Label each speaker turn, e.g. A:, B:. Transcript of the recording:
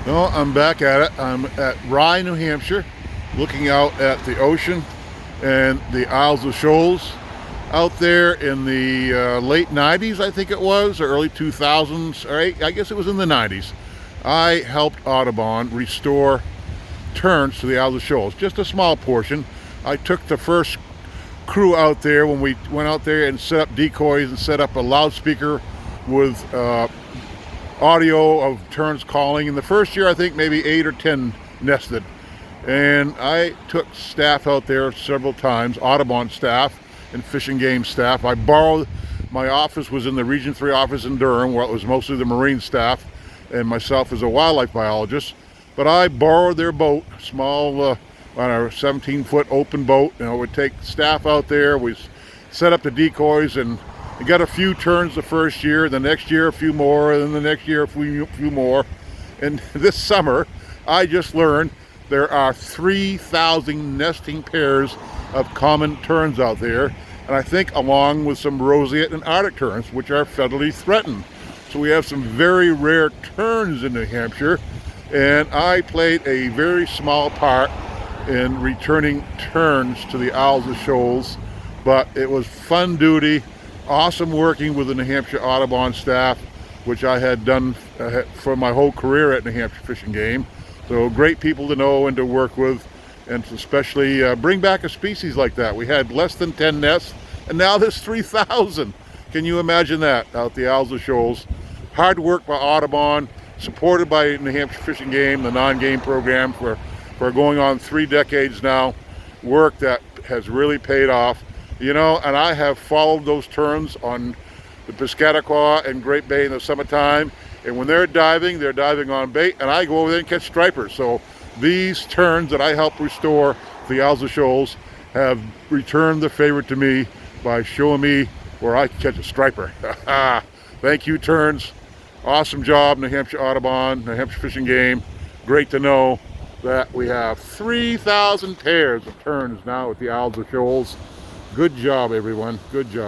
A: Well, I'm back at it. I'm at Rye, New Hampshire, looking out at the ocean and the Isles of Shoals. Out there in the late 90s, I think it was, or early 2000s, or I guess it was in the 90s, I helped Audubon restore terns to the Isles of Shoals. Just a small portion. I took the first crew out there when we went out there and set up decoys and set up a loudspeaker with audio of terns calling. In the first year, I think maybe 8 or 10 nested. And I took staff out there several times, Audubon staff and Fish and Game staff. I borrowed, my office was in the Region 3 office in Durham, where it was mostly the marine staff, and myself as a wildlife biologist. But I borrowed their boat, small, on a 17-foot open boat. You know, we'd take staff out there, we set up the decoys, and we got a few terns the first year, the next year a few more, and then the next year a few more. And this summer, I just learned there are 3,000 nesting pairs of common terns out there, and I think along with some roseate and Arctic terns, which are federally threatened. So we have some very rare terns in New Hampshire, and I played a very small part in returning terns to the Isles of Shoals, but it was fun duty. Awesome working with the New Hampshire Audubon staff, which I had done for my whole career at New Hampshire Fish and Game. So great people to know and to work with, and to especially bring back a species like that. We had less than 10 nests, and now there's 3,000. Can you imagine that out the Isles of Shoals? Hard work by Audubon, supported by New Hampshire Fish and Game, the non-game program for going on 3 decades now. Work that has really paid off. You know, and I have followed those terns on the Piscataqua and Great Bay in the summertime, and when they're diving on bait, and I go over there and catch stripers. So these terns that I help restore the Isles of Shoals have returned the favor to me by showing me where I can catch a striper. Thank you, terns. Awesome job, New Hampshire Audubon, New Hampshire Fish and Game. Great to know that we have 3,000 pairs of terns now at the Isles of Shoals. Good job, everyone. Good job.